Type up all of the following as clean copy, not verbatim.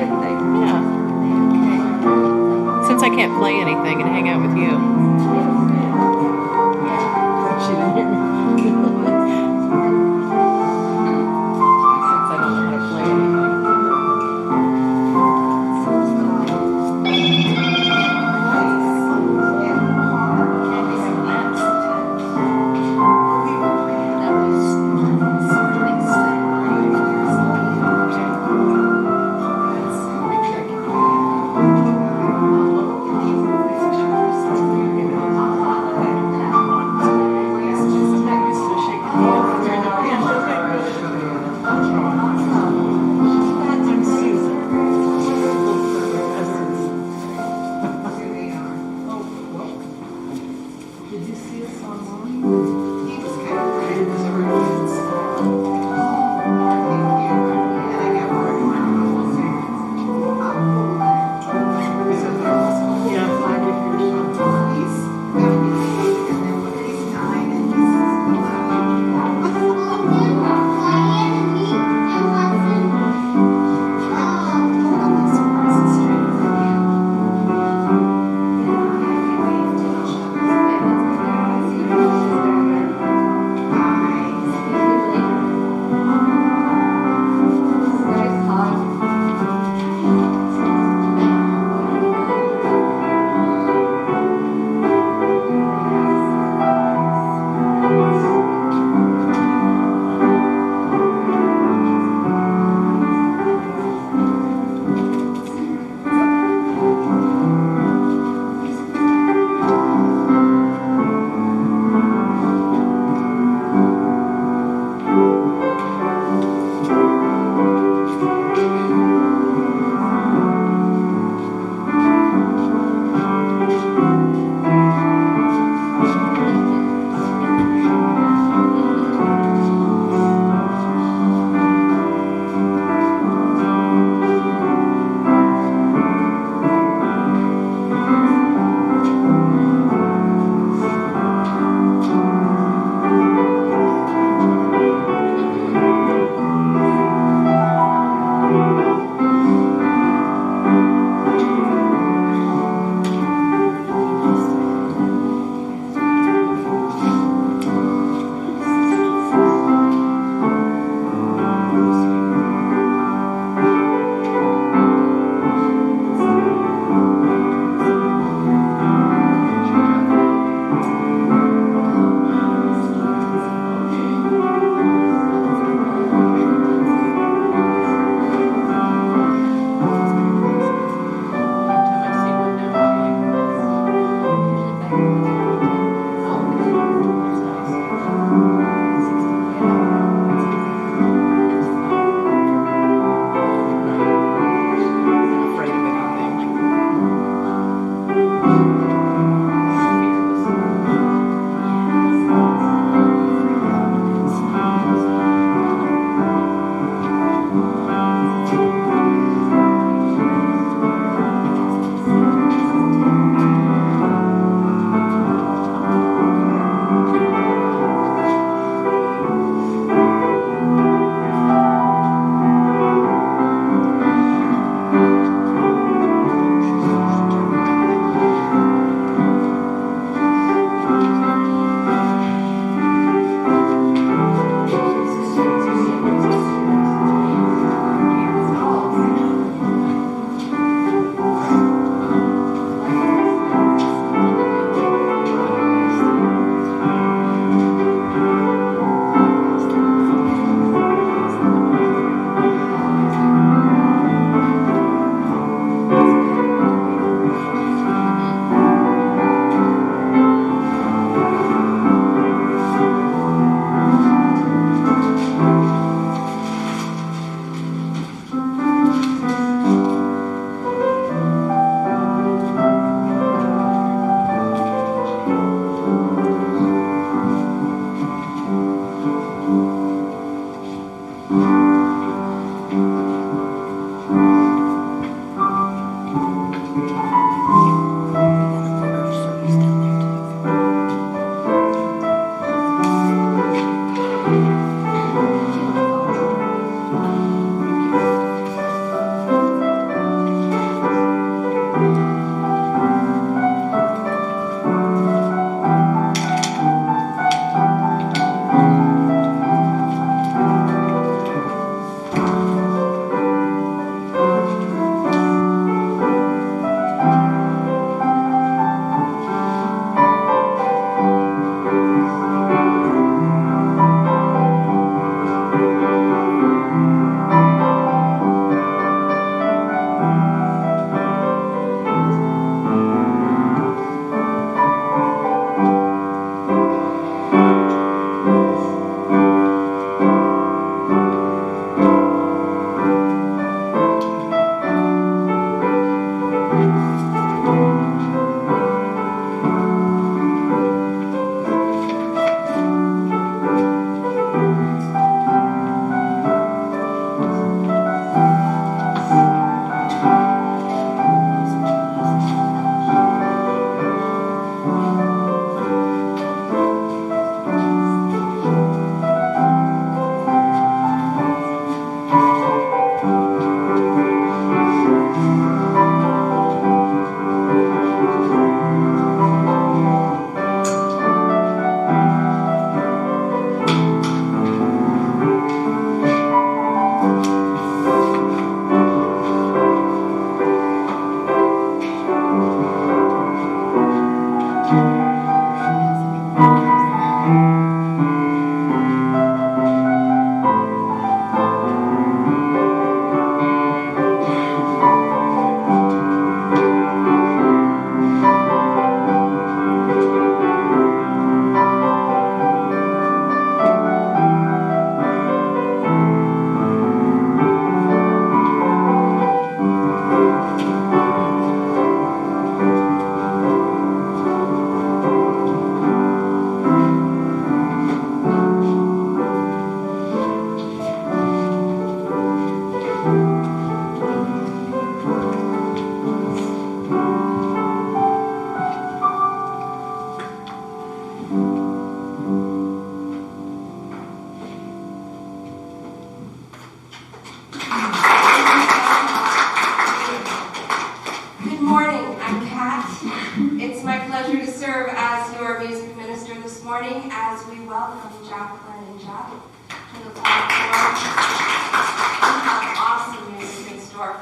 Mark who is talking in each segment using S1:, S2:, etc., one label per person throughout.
S1: didn't they?
S2: Yeah. Since I can't play anything and hang out with you.
S3: She didn't hear me.
S2: Since I don't know how to play anything.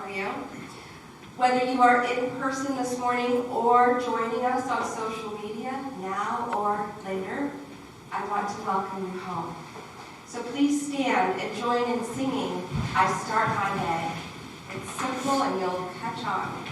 S1: for you. Whether you are in person this morning or joining us on social media, now or later, I want to welcome you home. So please stand and join in singing, I Start My Day. It's simple and you'll catch on.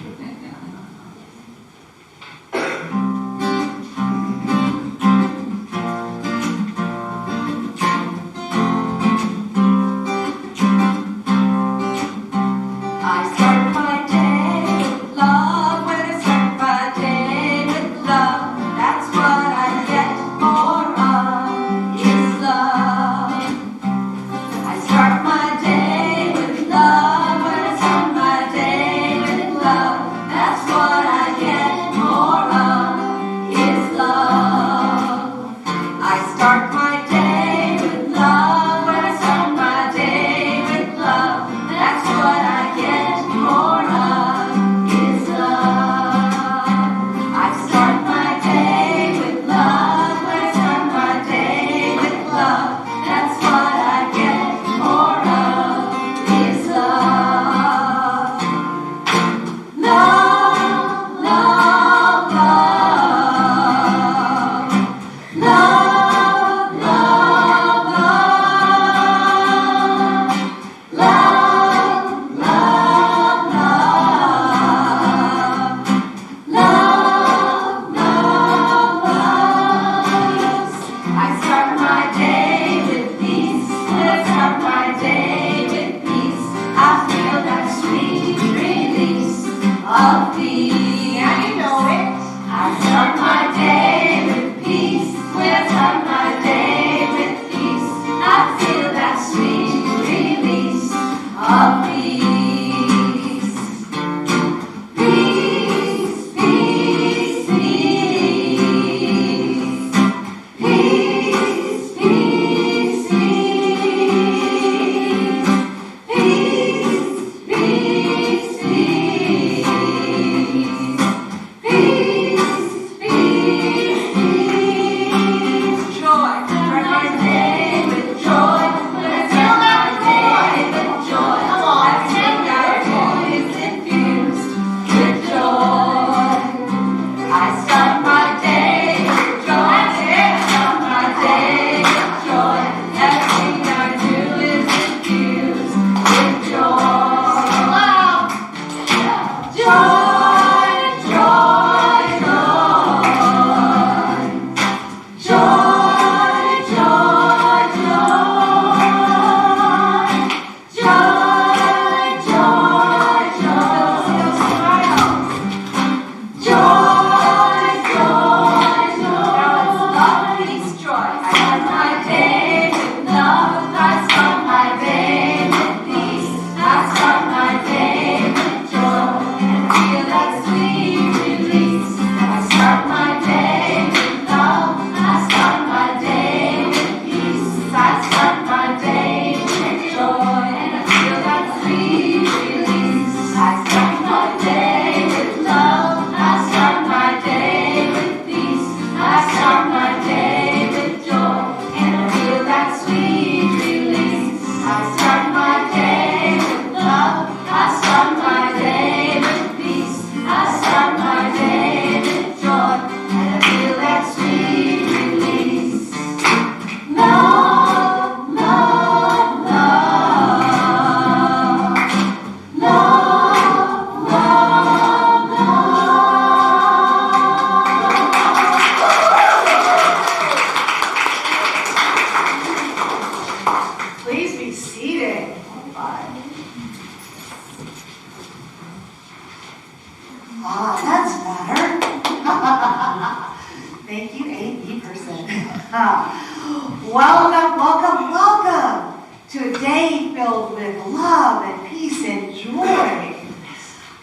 S3: Welcome to a day filled with love and peace and joy.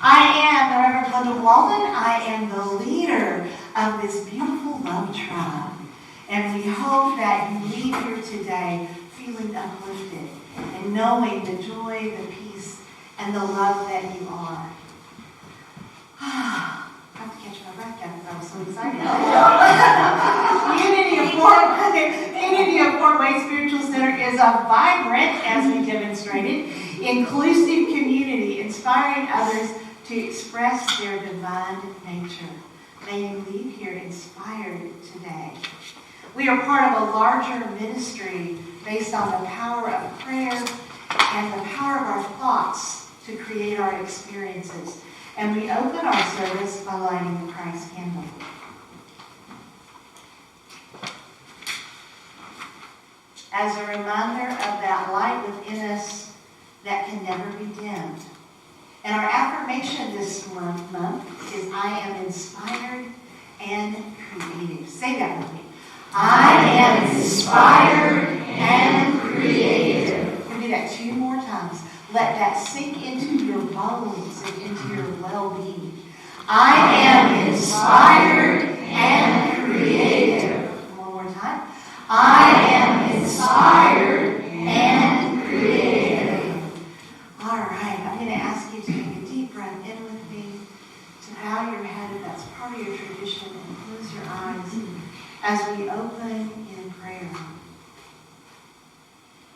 S3: I am the Reverend Glenda Walden. I am the leader of this beautiful love tribe. And we hope that you leave here today feeling uplifted and knowing the joy, the peace, and the love that you are. I have to catch my breath again because I was so excited. Unity of Fort Wayne Spiritual Center is a vibrant, as we demonstrated, inclusive community inspired inspiring others to express their divine nature. May you leave here inspired today. We are part of a larger ministry based on the power of prayer and the power of our thoughts to create our experiences. And we open our service by lighting the Christ candle. As a reminder of that light within us that can never be dimmed. And our affirmation this month is, I am inspired and creative. Say that with me. I am inspired and creative. We'll do that 2 more times. Let that sink into your bones and into your well-being. I am inspired and creative. One more time. I am inspired and creative. All right, I'm going to ask you to take a deep breath in with me, to bow your head if that's part of your tradition, and close your eyes as we open in prayer.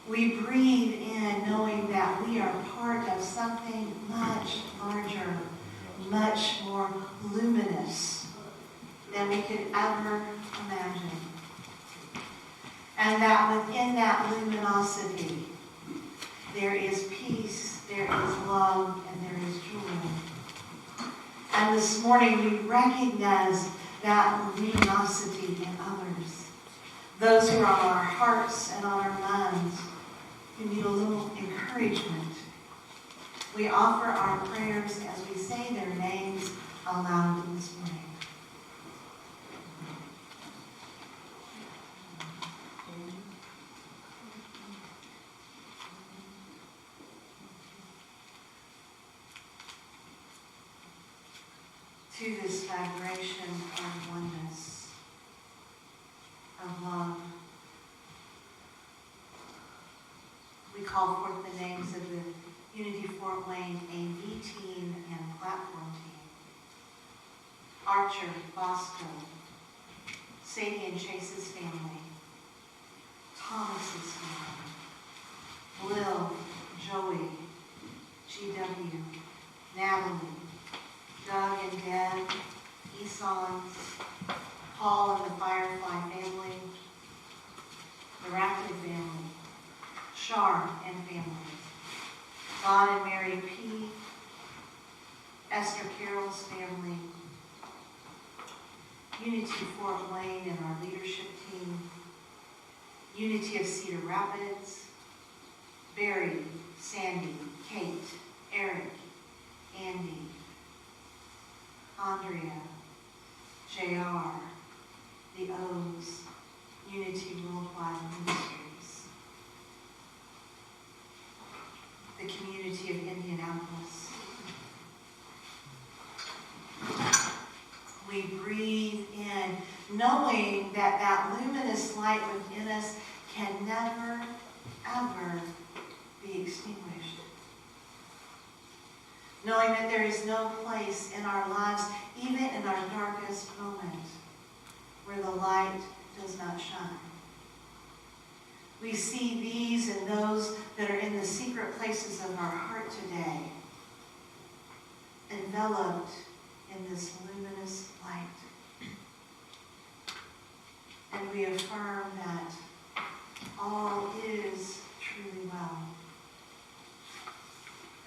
S3: We breathe in knowing that we are part of something much larger, much more luminous than we could ever imagine. And that within that luminosity, there is peace, there is love, and there is joy. And this morning we recognize that luminosity in others. Those who are on our hearts and on our minds, who need a little encouragement. We offer our prayers as we say their names aloud this morning. To this vibration of oneness, of love, we call forth the names of the Unity Fort Wayne AV team and platform team. Archer, Bosco, Sadie and Chase's family, Thomas's family, Lil, Joey, GW, Natalie, Doug and Deb, Esons, Paul and the Firefly family, the Rafton family, Shar and family, Don and Mary P., Esther Carroll's family, Unity Fort Wayne and our leadership team, Unity of Cedar Rapids, Barry, Sandy, Kate, Eric, Andy, Andrea, JR, the O's, Unity Worldwide Ministries, the community of Indianapolis. We breathe in, knowing that that luminous light within us can never, ever be extinguished. Knowing that there is no place in our lives, even in our darkest moment, where the light does not shine. We see these and those that are in the secret places of our heart today, enveloped in this luminous light. And we affirm that all is truly well.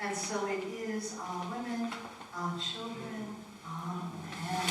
S3: And so it is, all women, all children, amen.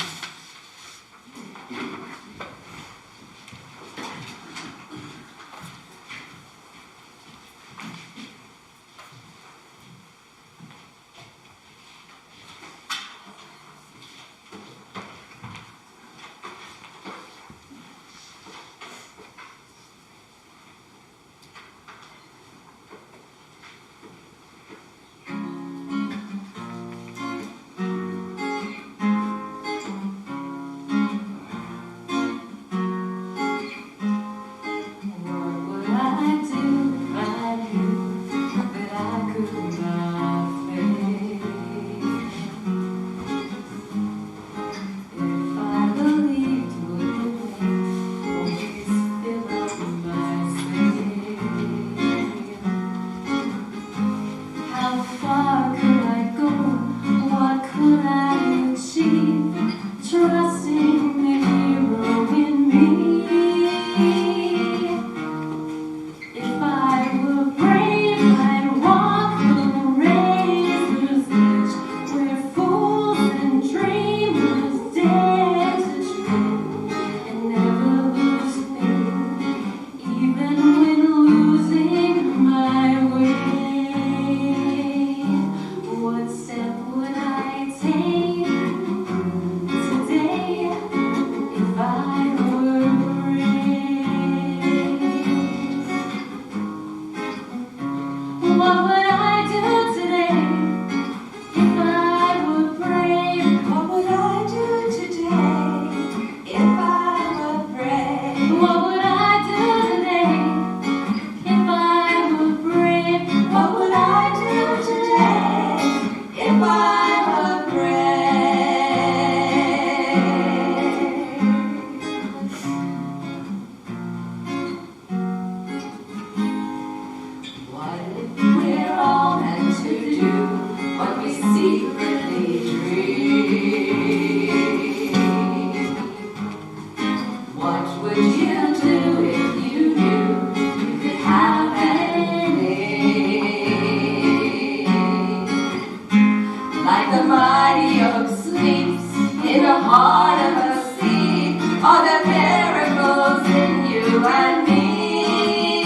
S1: like the mighty oak sleeps in the heart of a sea, are the miracles in you and me.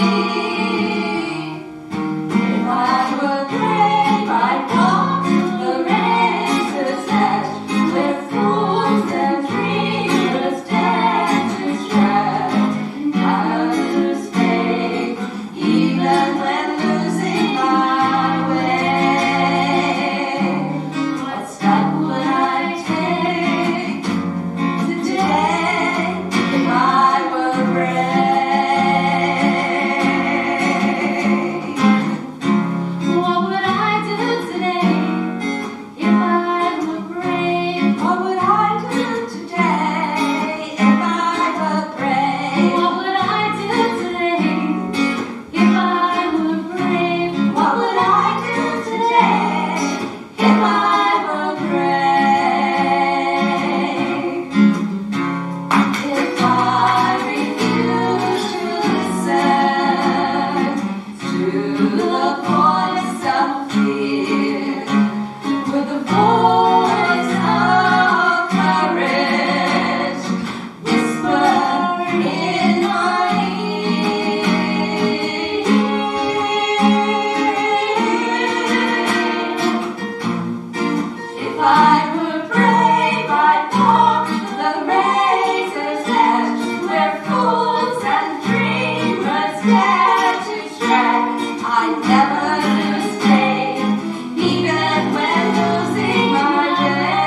S1: If I were brave, I'd walk the razor's edge, where fools and dreamers dare to tread. I'll stay, even when losing my way. What step would I take today if I were brave? What would I do today if I were brave? What would I do today if I were brave? What would I do today if I were brave? What would I do today if I were brave? If I refuse to listen to the voice of fear, with the voice of courage whisper in my ear. If I were brave, I'd walk the razor's edge, where fools and dreamers dare to tread. I'd never lose faith, even when losing my way.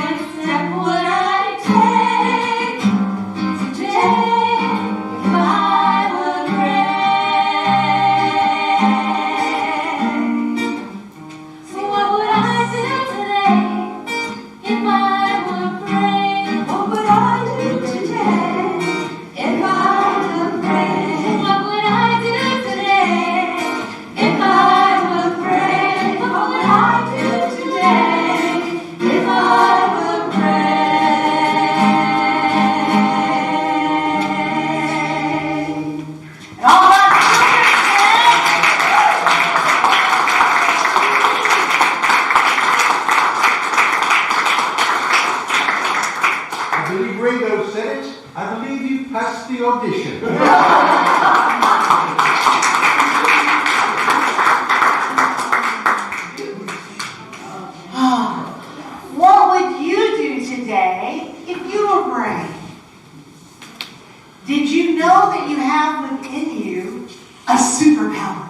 S1: What step would I take today if I were brave? So what would I do today if I were brave? What would I do today if I were brave? What would I do today if I were brave? What would I do today if I were brave? And all our
S4: I believe Ringo said it. I believe you passed the audition.
S3: What would you do today if you were brave? Did you know that you have within you a superpower?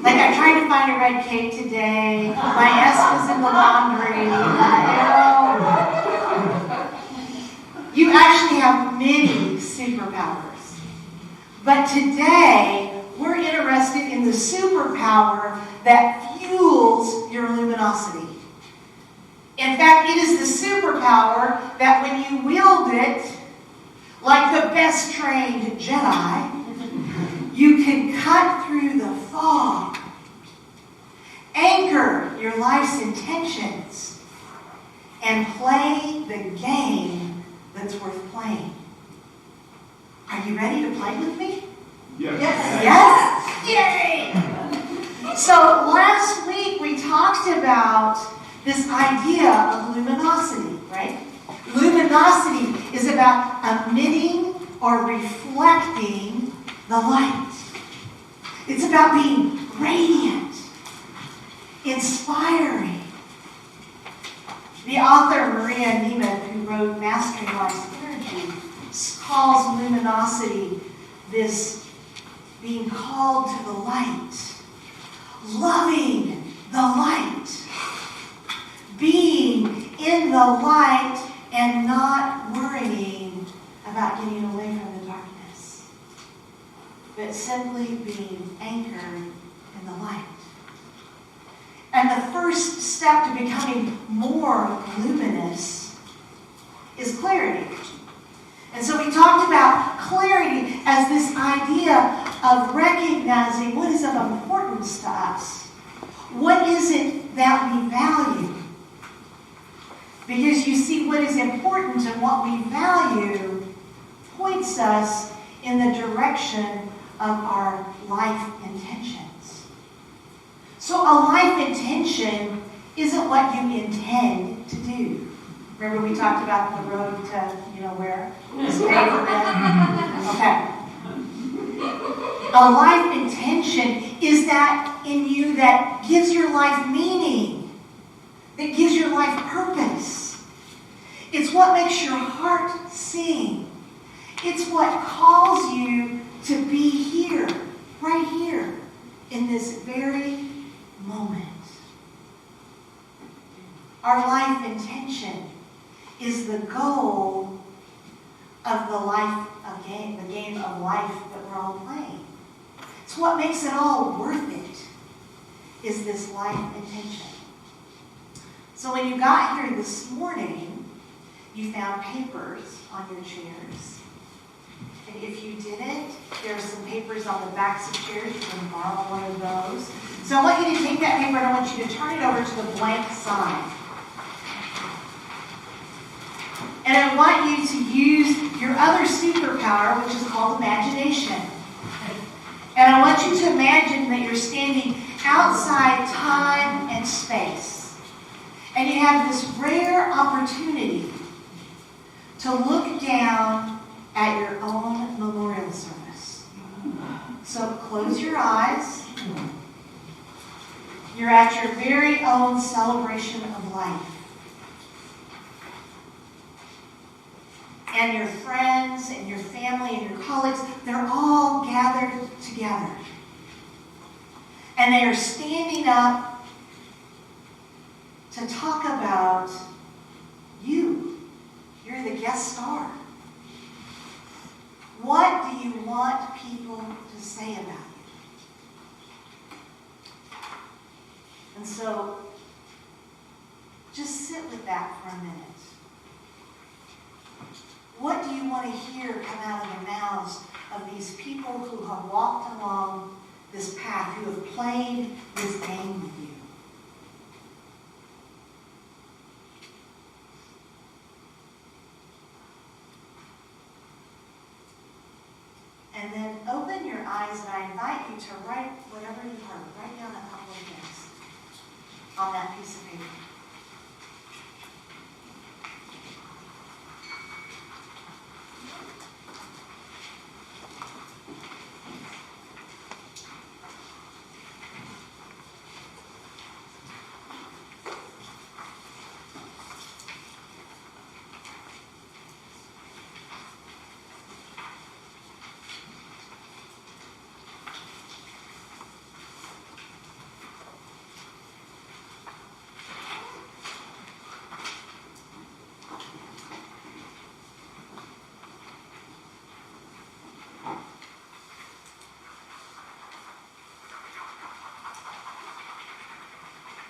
S3: Like, I tried to find a red cape today. My S was in the laundry. You actually have many superpowers. But today, we're interested in the superpower that fuels your luminosity. In fact, it is the superpower that when you wield it, like the best trained Jedi, you can cut through the fog, anchor your life's intentions, and play the game that's worth playing. Are you ready to play with me?
S4: Yes.
S3: Yes? Yay! So last week we talked about this idea of luminosity, right? Luminosity is about emitting or reflecting the light. It's about being radiant, inspiring. The author Maria Nemeth, who wrote Mastering Life's Energy, calls luminosity this being called to the light, loving the light, being in the light and not worrying about getting away from the darkness, but simply being anchored in the light. And the first step to becoming more luminous is clarity. And so we talked about clarity as this idea of recognizing what is of importance to us. What is it that we value? Because you see, what is important and what we value points us in the direction of our life intentions. So a life intention isn't what you intend to do. Remember we talked about the road to, where? Okay. A life intention is that in you that gives your life meaning, that gives your life purpose. It's what makes your heart sing. It's what calls you to be here, right here, in this very moment. Our life intention is the goal of the game of life that we're all playing. It's what makes it all worth it, is this life intention. So when you got here this morning, you found papers on your chairs. And if you didn't, there are some papers on the backs of chairs. You can borrow one of those. So I want you to take that paper and I want you to turn it over to the blank side. And I want you to use your other superpower, which is called imagination. And I want you to imagine that you're standing outside time and space. And you have this rare opportunity to look down at your own memorial service. So close your eyes. You're at your very own celebration of life. And your friends and your family and your colleagues, they're all gathered together. And they are standing up to talk about you. You're the guest star. What do you want people to say about you? And so, just sit with that for a minute. What do you want to hear come out of the mouths of these people who have walked along this path, who have played this game with you? And then open your eyes, and I invite you to write whatever you heard. Write down a couple of things on that piece of paper.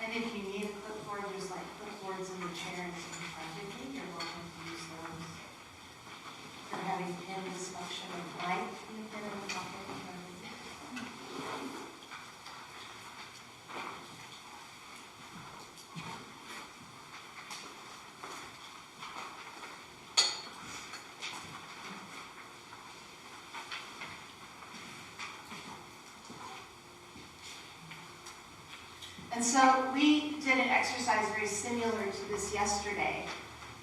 S3: And if you need a clipboard, there's like clipboards in the chairs in front of you. You're welcome to use those. If you're having pen dysfunction of light, you can in the pocket in front of you. And so we did an exercise very similar to this yesterday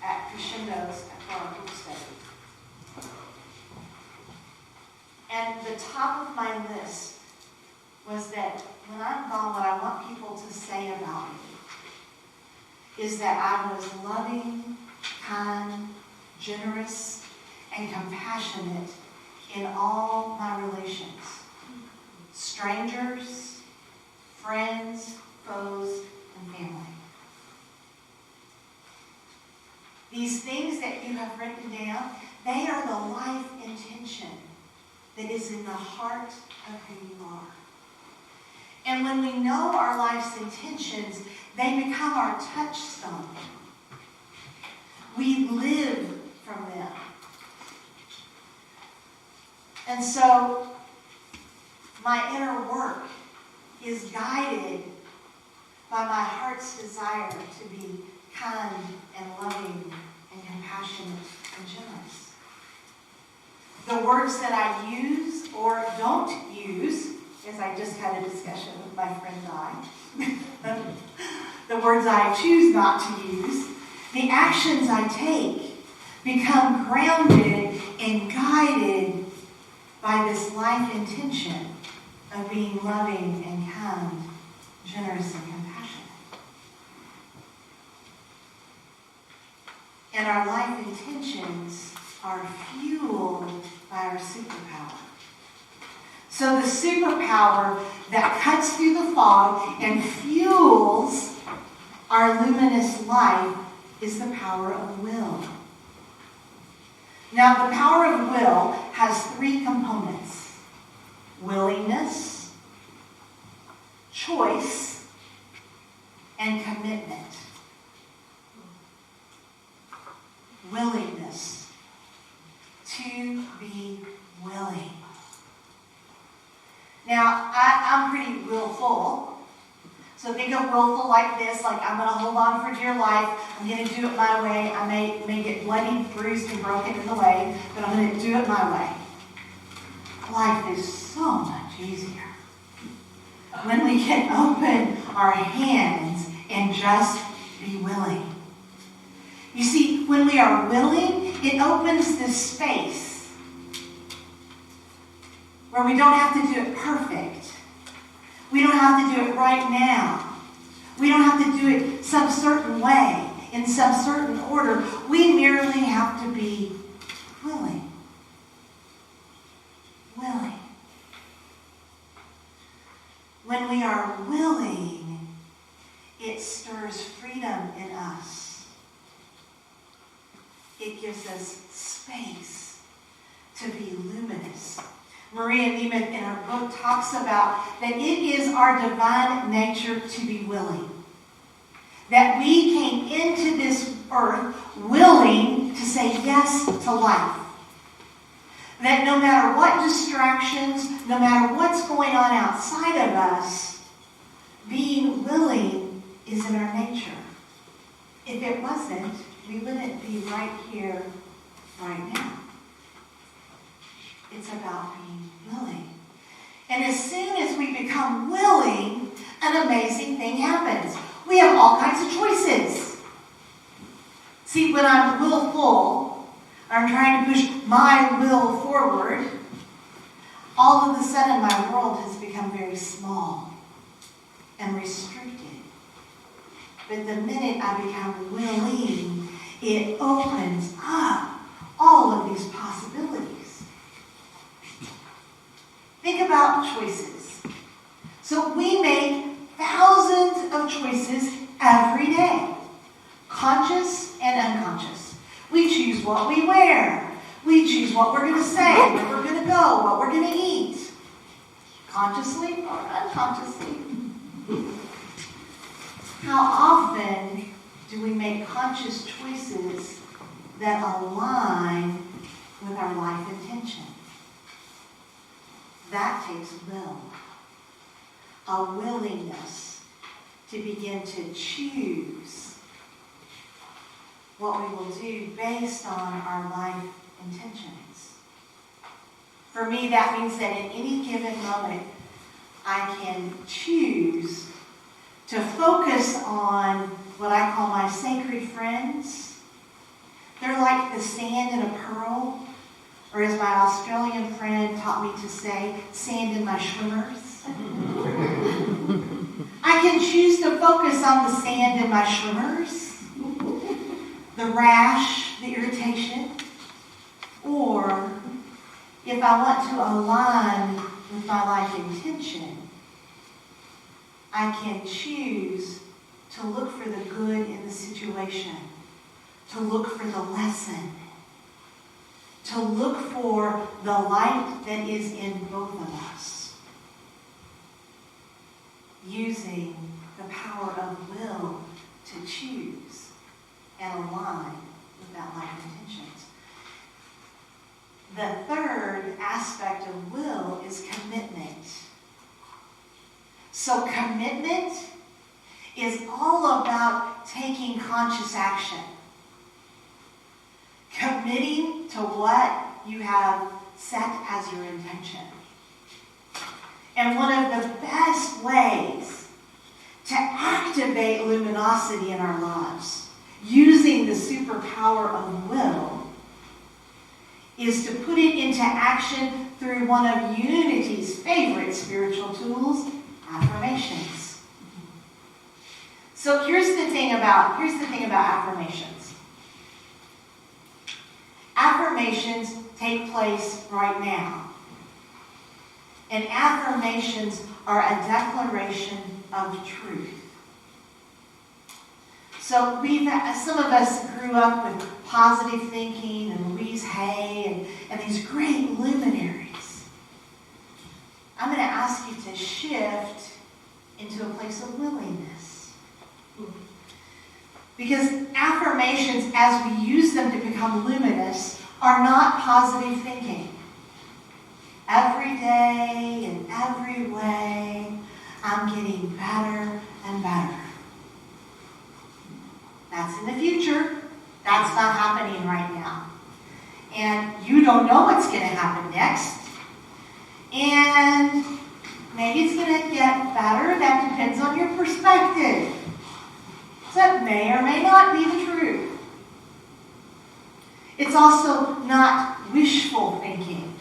S3: at Crescendos for our book study. And the top of my list was that when I'm gone, what I want people to say about me is that I was loving, kind, generous, and compassionate in all my relations. Strangers, friends, foes, and family. These things that you have written down, they are the life intention that is in the heart of who you are. And when we know our life's intentions, they become our touchstone. We live from them. And so, my inner work is guided by my heart's desire to be kind and loving and compassionate and generous. The words that I use or don't use as I just had a discussion with my friend Di, the words I choose not to use, the actions I take become grounded and guided by this life intention of being loving and kind, generous and compassionate. And our life intentions are fueled by our superpower. So the superpower that cuts through the fog and fuels our luminous life is the power of will. Now, the power of will has three components: willingness, choice, and commitment. Willingness. To be willing. Now, I'm pretty willful. So think of willful like this, like I'm going to hold on for dear life. I'm going to do it my way. I may get bloody, bruised, and broken in the way, but I'm going to do it my way. Life is so much easier when we can open our hands and just be willing. You see, when we are willing, it opens this space where we don't have to do it perfect. We don't have to do it right now. We don't have to do it some certain way, in some certain order. We merely have to be willing. Willing. When we are willing, it stirs freedom in us. It gives us space to be luminous. Maria Nemeth in her book talks about that it is our divine nature to be willing. That we came into this earth willing to say yes to life. That no matter what distractions, no matter what's going on outside of us, being willing is in our nature. If it wasn't, we wouldn't be right here, right now. It's about being willing. And as soon as we become willing, an amazing thing happens. We have all kinds of choices. See, when I'm willful, I'm trying to push my will forward, all of a sudden my world has become very small and restricted. But the minute I become willing, it opens up all of these possibilities. Think about choices. So we make thousands of choices every day, conscious and unconscious. We choose what we wear. We choose what we're going to say, where we're going to go, what we're going to eat, consciously or unconsciously. How often do we make conscious choices that align with our life intention? That takes will. A willingness to begin to choose what we will do based on our life intentions. For me, that means that in any given moment, I can choose to focus on what I call my sacred friends. They're like the sand in a pearl, or as my Australian friend taught me to say, sand in my schwimmers. I can choose to focus on the sand in my schwimmers, the rash, the irritation, or if I want to align with my life intention, I can choose to look for the good in the situation, to look for the lesson, to look for the light that is in both of us, using the power of will to choose and align with that life intentions. The third aspect of will is commitment. So commitment is all about taking conscious action. Committing to what you have set as your intention. And one of the best ways to activate luminosity in our lives, using the superpower of will, is to put it into action through one of Unity's favorite spiritual tools, affirmations. So here's the thing about affirmations. Affirmations take place right now. And affirmations are a declaration of truth. So some of us grew up with positive thinking and Louise Hay and these great luminaries. I'm going to ask you to shift into a place of willingness. Because affirmations, as we use them to become luminous, are not positive thinking. Every day, in every way, I'm getting better and better. That's in the future. That's not happening right now. And you don't know what's going to happen next. And maybe it's going to get better. That depends on your perspective. That may or may not be the truth. It's also not wishful thinking.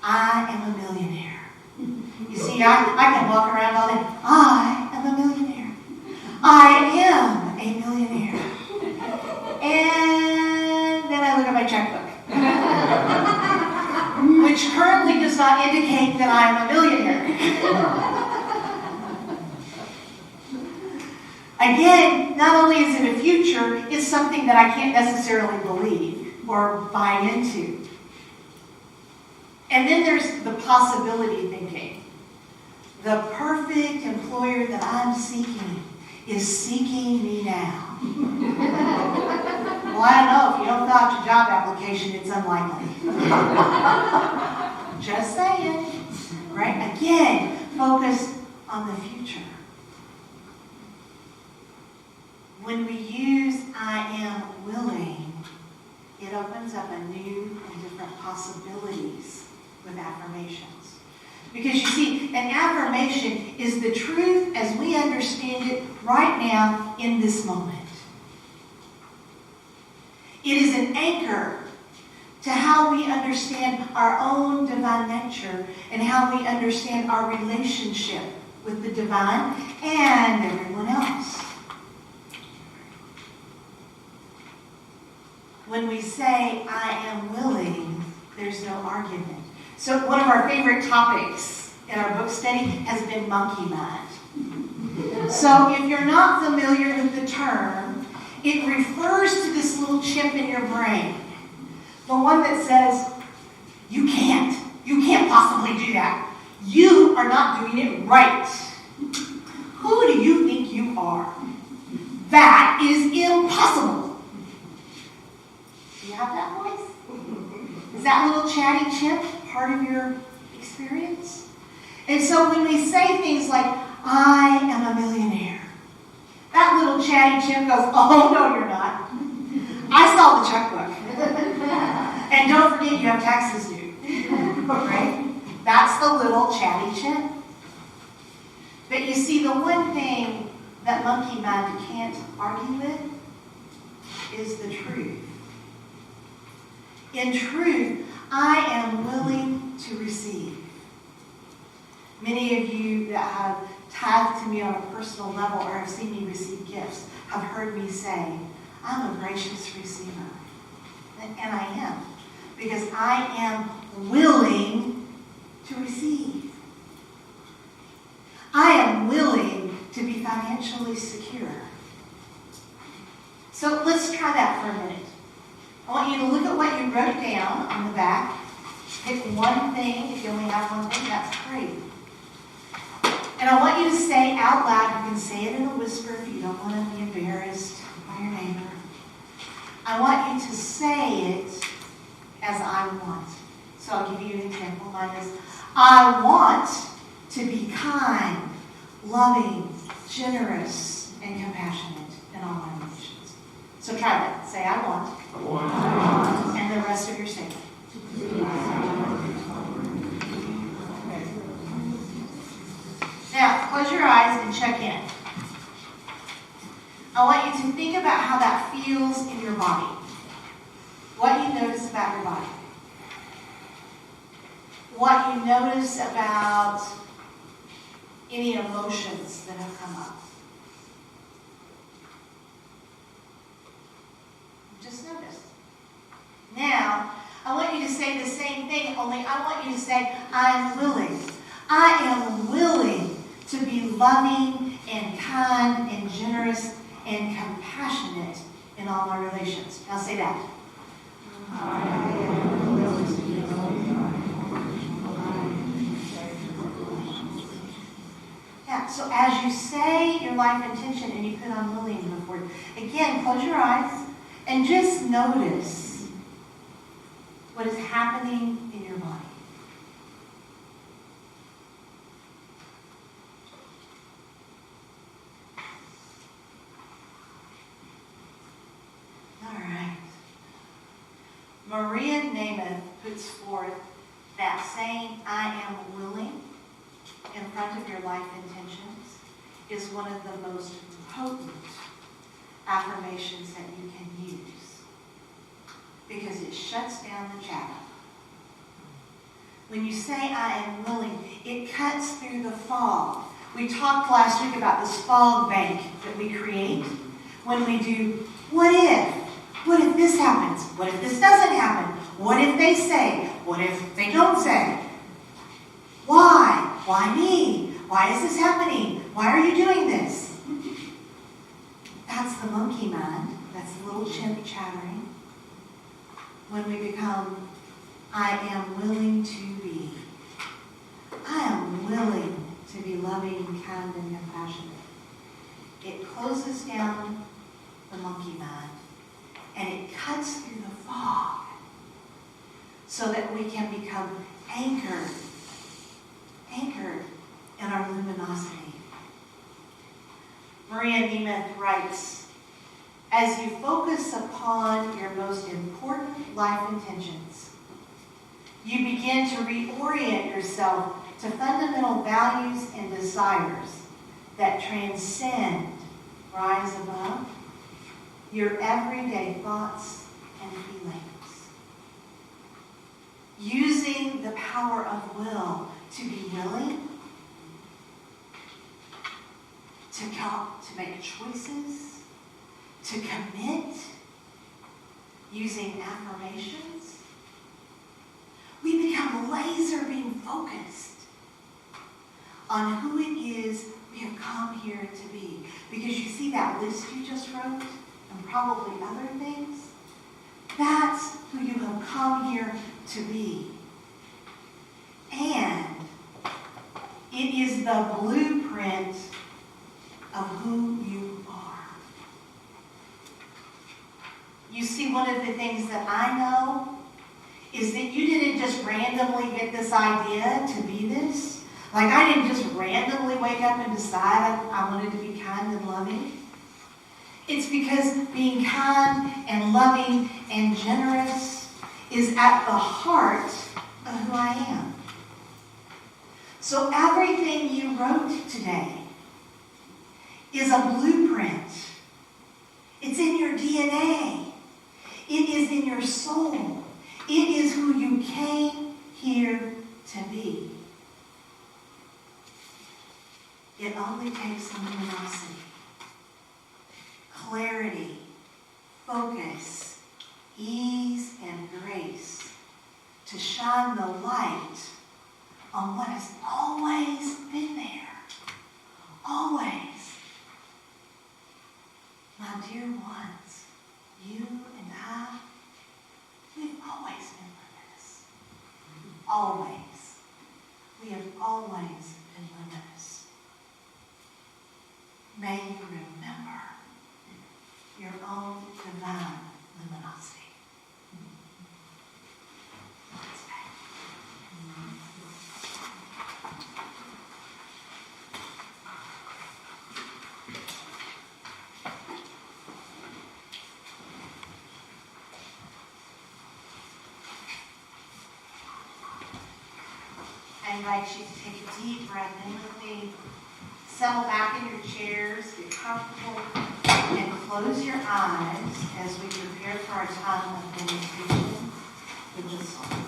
S3: I am a millionaire. You see, I can walk around all day. I am a millionaire. I am a millionaire. And then I look at my checkbook, which currently does not indicate that I am a millionaire. Again, not only is it a future, it's something that I can't necessarily believe or buy into. And then there's the possibility thinking. The perfect employer that I'm seeking is seeking me now. Well, I don't know. If you don't fill out your job application, it's unlikely. Just saying. Right? Again, focus on the future. When we use I am willing, it opens up a new and different possibilities with affirmations. Because you see, an affirmation is the truth as we understand it right now in this moment. It is an anchor to how we understand our own divine nature and how we understand our relationship with the divine and everyone else. When we say, I am willing, there's no argument. So one of our favorite topics in our book study has been monkey mind. So if you're not familiar with the term, it refers to this little chip in your brain. The one that says, you can't possibly do that. You are not doing it right. Who do you think you are? That is impossible. Do you have that voice? Is that little chatty chip part of your experience? And so when we say things like, I am a millionaire, that little chatty chip goes, oh, no, you're not. I saw the checkbook. And don't forget you have taxes due. Right? That's the little chatty chip. But you see, the one thing that monkey mind can't argue with is the truth. In truth, I am willing to receive. Many of you that have tithed to me on a personal level or have seen me receive gifts have heard me say, I'm a gracious receiver. And I am. Because I am willing to receive. I am willing to be financially secure. So let's try that for a minute. I want you to look at what you wrote down on the back. Pick one thing. If you only have one thing, that's great. And I want you to say out loud. You can say it in a whisper if you don't want to be embarrassed by your neighbor. I want you to say it as I want. So I'll give you an example. Mine is, I want to be kind, loving, generous, and compassionate in all my relations. So try that. Say, I want. I want. And the rest of your statement. your eyes and check in. I want you to think about how that feels in your body. What you notice about your body. What you notice about any emotions that have come up. Just notice. Now, I want you to say the same thing, only I want you to say, I'm willing. I am willing to be loving and kind and generous and compassionate in all my relations. Now say that. Yeah, so as you say your life intention and you put on willing before, again, close your eyes and just notice what is happening in your body. All right. Maria Namath puts forth that saying, I am willing, in front of your life intentions, is one of the most potent affirmations that you can use, because it shuts down the chatter. When you say, I am willing, it cuts through the fog. We talked last week about this fog bank that we create when we do, what if? What if this happens? What if this doesn't happen? What if they say? What if they don't say? Why? Why me? Why is this happening? Why are you doing this? That's the monkey mind. That's the little chimp chattering. When we become, I am willing to be. I am willing to be loving, kind, and compassionate. It closes down the monkey mind, and it cuts through the fog so that we can become anchored in our luminosity. Maria Namath writes, as you focus upon your most important life intentions, you begin to reorient yourself to fundamental values and desires that transcend, rise above your everyday thoughts and feelings. Using the power of will to be willing, to make choices, to commit, using affirmations, we become laser beam focused on who it is we have come here to be. Because you see that list you just wrote, and probably other things, that's who you have come here to be. And it is the blueprint of who you are. You see, one of the things that I know is that you didn't just randomly get this idea to be this. Like, I didn't just randomly wake up and decide I wanted to be kind and loving. It's because being kind and loving and generous is at the heart of who I am. So everything you wrote today is a blueprint. It's in your DNA. It is in your soul. It is who you came here to be. It only takes luminosity, clarity, focus, ease, and grace to shine the light on what has always been there. Always. My dear ones, you and I, we've always been luminous. Always. We have always been luminous. May you remember your own divine luminosity. Let's pray. I invite you to take a deep breath in with me. settle back in your chairs, get comfortable, and close your eyes as we prepare for our time of meditation with the song.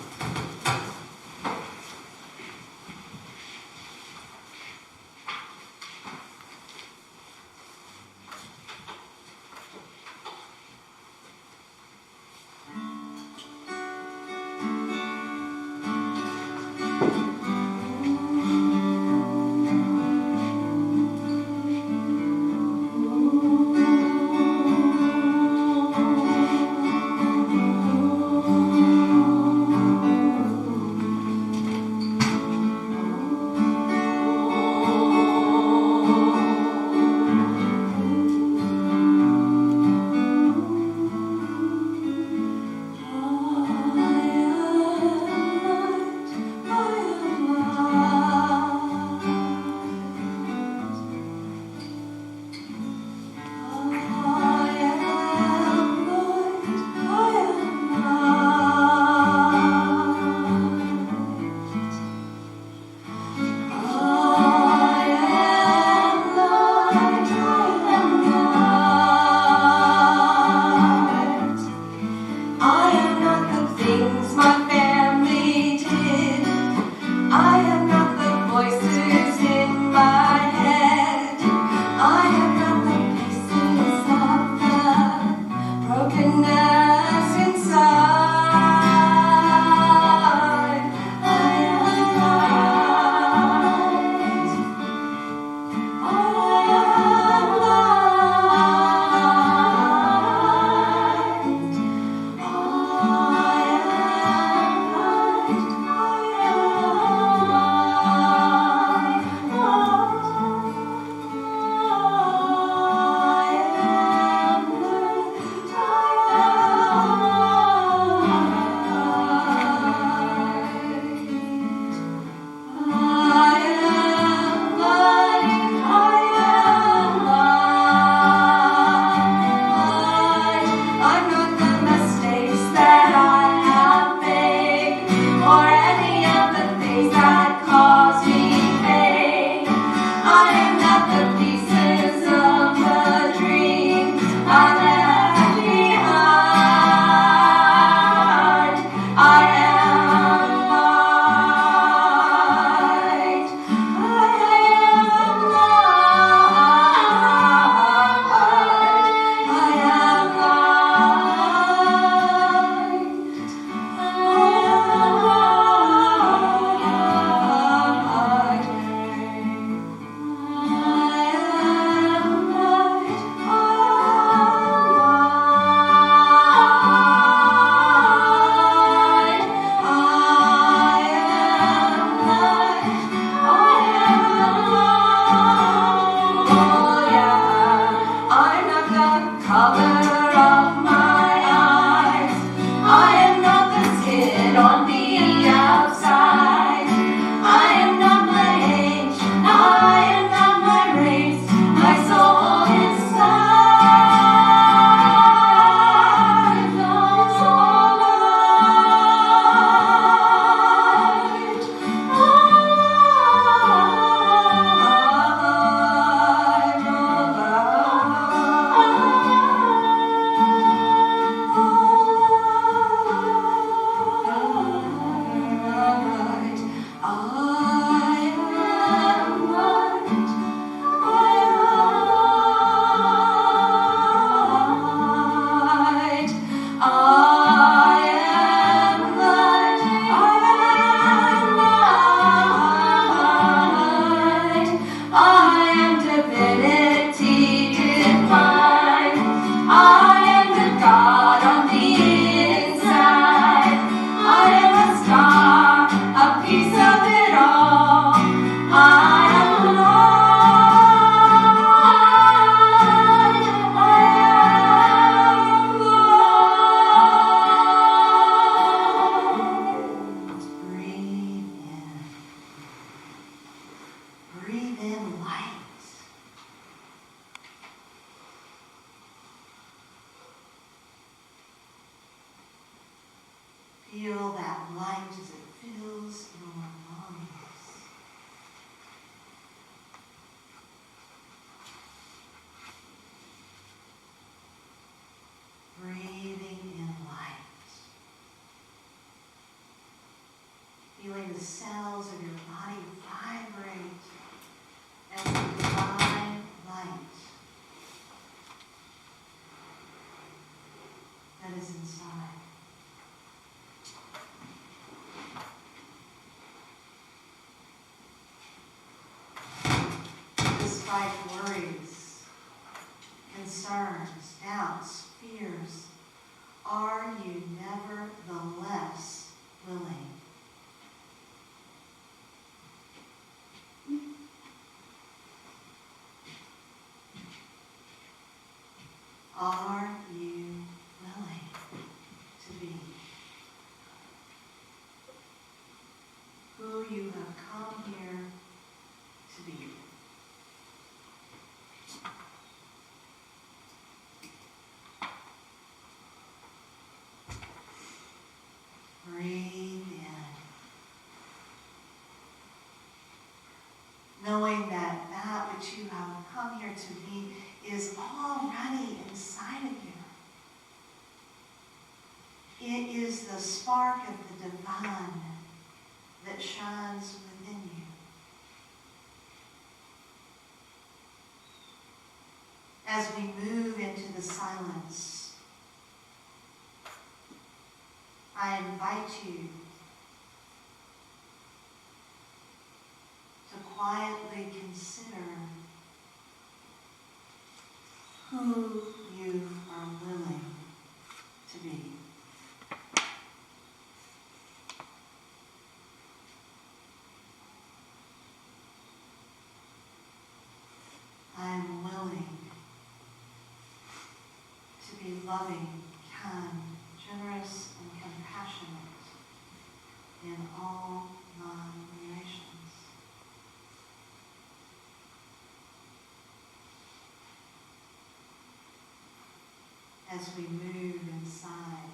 S3: that is inside. Despite worries, concerns, doubts, fears, are you nevertheless willing? Are you willing to be who you have come here to be? Breathe in, knowing that that which you have come here to be is already inside of you. It is the spark of the divine that shines within you. As we move into the silence, I invite you to quietly consider who you are willing to be. I am willing to be loving, kind, generous, and compassionate in all my relations. As we move inside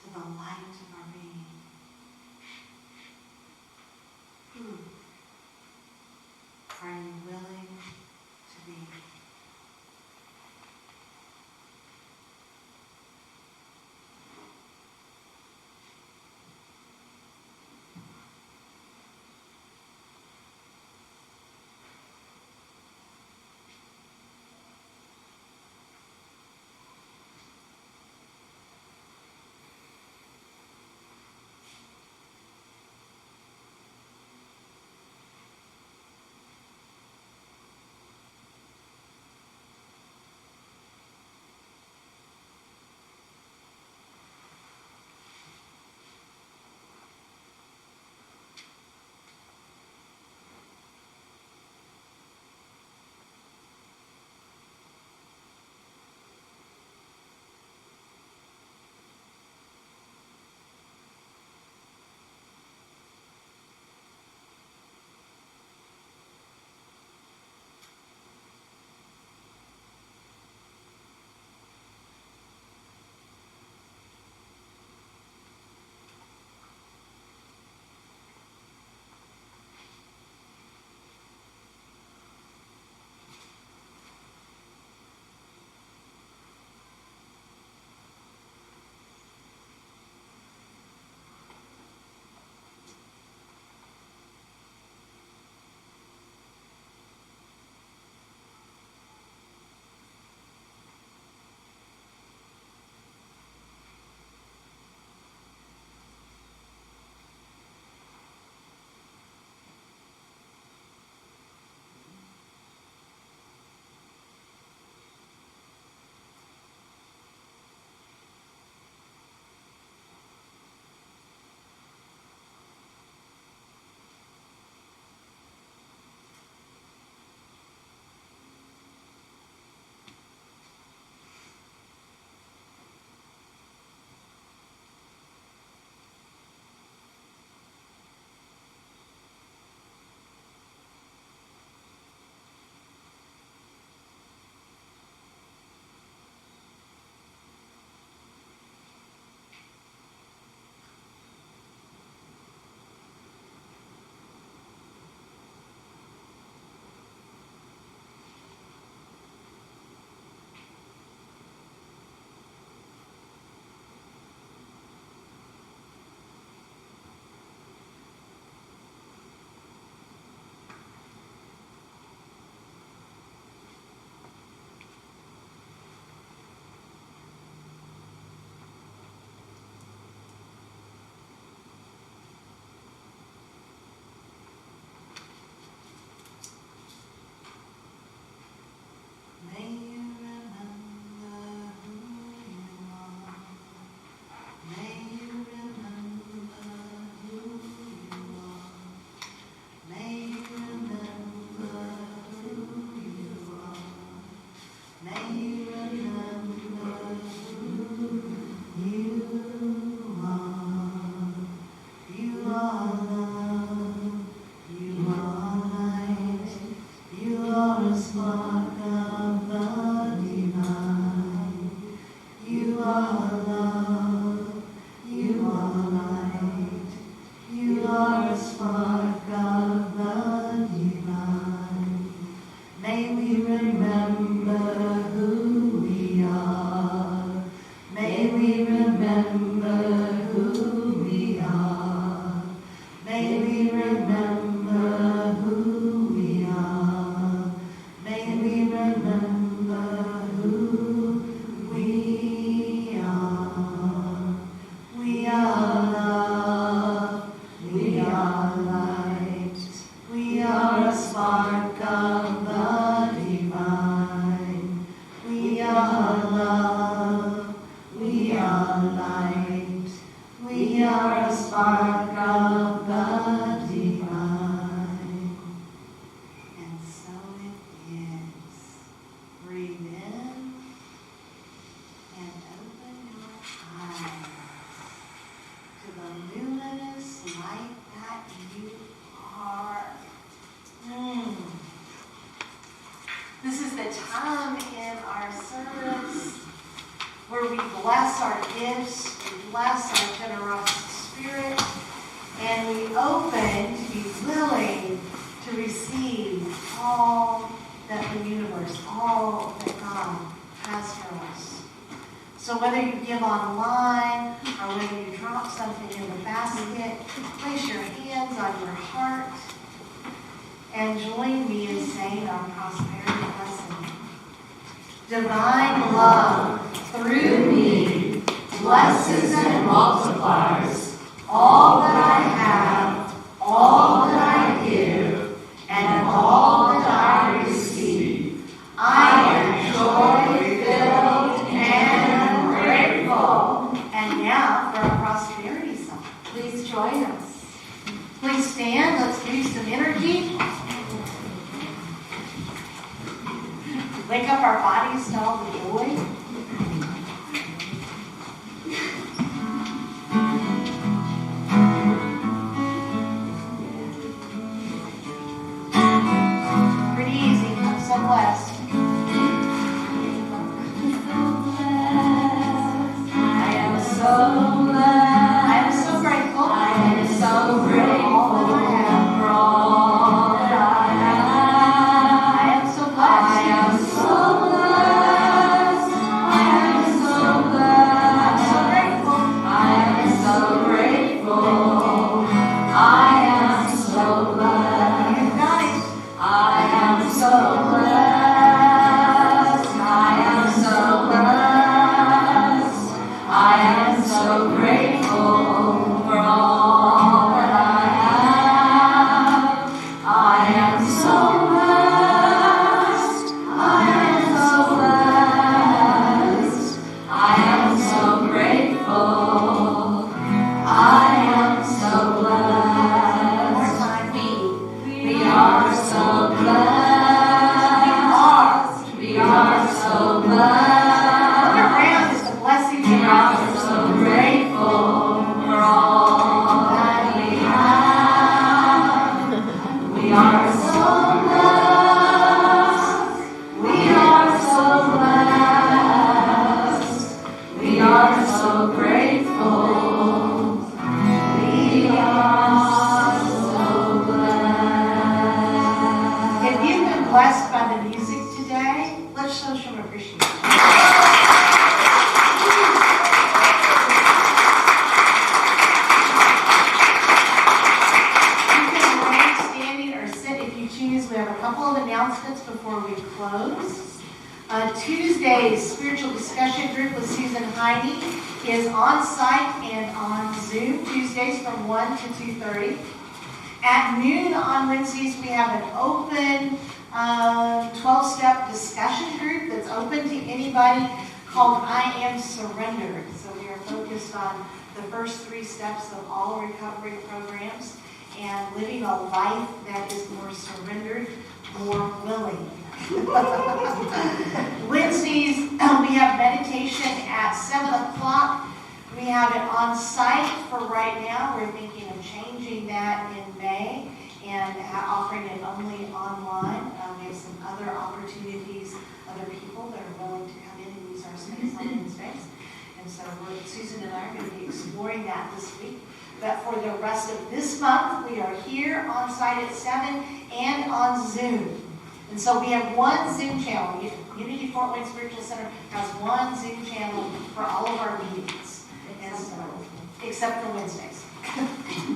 S3: to the light of our being, who are you willing to be? May you remember who you are. You are love. You are light. You are a spark of the divine. You are love. You are light. You are a spark of the divine. May we remember who we are. May we remember who we are. May we remember who we are. May we remember who we are. We are love. We are light. We are a spark of the divine. We are love. We are light. We are a spark of the divine. And so it is. Breathe in and open your eyes to the luminous light that you are. This is the time in our service where we bless our gifts, we bless our generous spirit, and we open to be willing to receive all that the universe, all that God has for us. So whether you give online or whether you drop something in the basket, place your hands on your heart and join me in saying our prosperity blessing. Divine love through me blesses and multiplies all that I have, all that I give, and all that I receive. I am joy-filled and grateful. And now for our prosperity song.
S1: Please join us.
S3: Please stand. Let's use some energy. Wake up our bodies to all the joy. Pretty easy. I'm so blessed. I am so blessed. I am so grateful. I am so grateful for all that I have. I am so blessed. I am so blessed. I am so blessed. I'm so grateful. I am so grateful. I am so blessed. You got it. I am so blessed. I am so blessed. I am so grateful for all that I have. I am so blessed. I am so blessed. I am so grateful. I am so blessed. One more time. We are so blessed. We are so blessed. Look around, it's a blessing. We are so grateful for all that we have. We are so blessed. We are so blessed. We are so grateful. We are so blessed. If you've been blessed by the music today, let's show some appreciation. You can remain standing or sit if you choose. We have a couple of announcements before we close. Tuesday's spiritual discussion group with Susan Heine is on site and on Zoom Tuesdays from 1 to 2:30. At noon on Wednesdays, we have an open 12-step discussion group that's open to anybody called I Am Surrendered. So we are focused on the first 3 steps of all recovery programs and living a life that is more surrendered, more willing. Wednesday We have it on site for right now. We're thinking of changing that in May and offering it only online. We have some other opportunities, other people that are willing to come in and use our space on InSpace. And so Susan and I are going to be exploring that this week. But for the rest of this month, we are here on site at 7 and on Zoom. And so we have one Zoom channel. Unity Fort Wayne Spiritual Center has one Zoom channel for all of our meetings. And so, except for Wednesdays.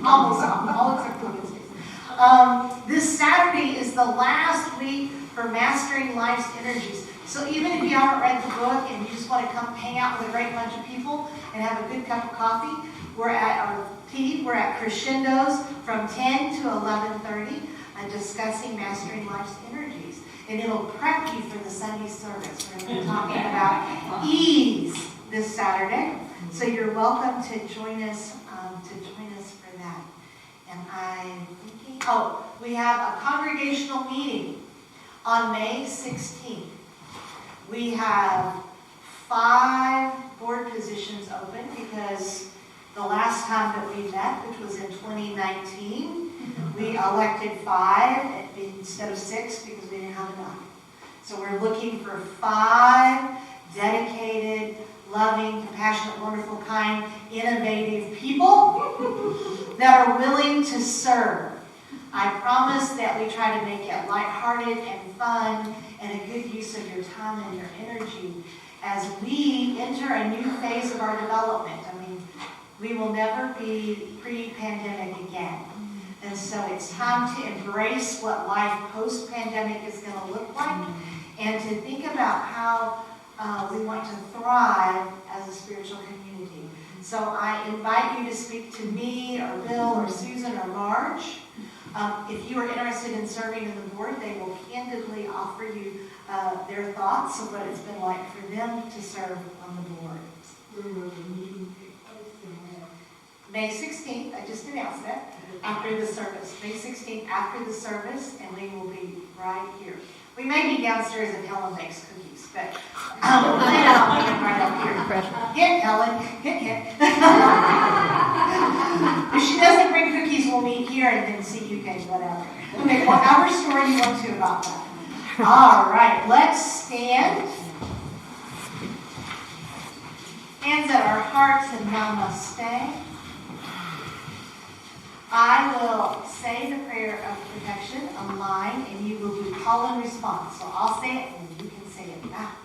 S3: Almost all except for Wednesdays. This Saturday is the last week for Mastering Life's Energies. So even if you haven't read the book and you just want to come hang out with a great bunch of people and have a good cup of coffee, we're at Crescendos from 10 to 11:30 discussing Mastering Life's Energies. And it'll prep you for the Sunday service. We're going to be talking about ease this Saturday. So you're welcome to join us for that. And I'm thinking, we have a congregational meeting on May 16th. We have 5 board positions open because the last time that we met, which was in 2019, we elected 5 instead of 6 because we didn't have enough. So we're looking for 5 dedicated, loving, compassionate, wonderful, kind, innovative people that are willing to serve. I promise that we try to make it lighthearted and fun and a good use of your time and your energy as we enter a new phase of our development. I mean, we will never be pre-pandemic again. And so it's time to embrace what life post-pandemic is going to look like and to think about how we want to thrive as a spiritual community. So I invite you to speak to me or Bill or Susan or Marge. If you are interested in serving in the board, they will candidly offer you their thoughts of what it's been like for them to serve on the board. May 16th, I just announced that, after the service. May 16th after the service, and we will be right here. We may be downstairs if Helen makes cookies, but I'll be right up here. Hint, Helen. Hint. If she doesn't bring cookies, we'll meet here and then see you guys, whatever. Okay, whatever story you want to about that. All right, let's stand. Hands at our hearts and namaste. I will say the prayer of protection on mine, and you will do call and response. So I'll say it, and you can say it back.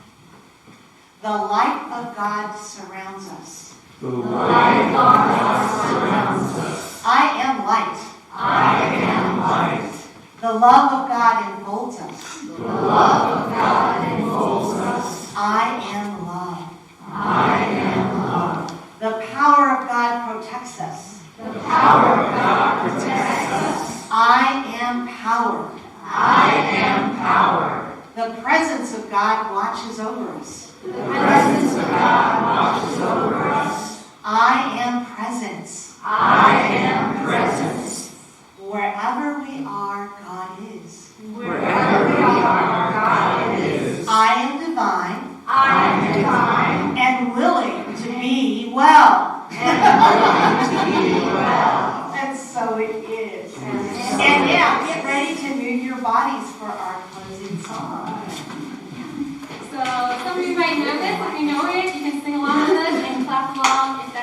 S3: The light of God surrounds us.
S5: The light of God surrounds us.
S3: I am light.
S5: I am light.
S3: The love of God enfolds us.
S5: The love of God enfolds us.
S3: I am love.
S5: I am love.
S3: The power of God protects us.
S5: The power of God protects us.
S3: I am power.
S5: I am power.
S3: The presence of God watches over us.
S5: The presence of God watches over us.
S3: I am presence.
S5: I am presence.
S3: Wherever we are, God is.
S5: Wherever we are, God is.
S3: I am divine.
S5: I am divine.
S3: And willing to be well. And so it is. And now, get ready to move your bodies for our closing song.
S6: So some of you might know this. If you know it, you can sing along with us and clap along.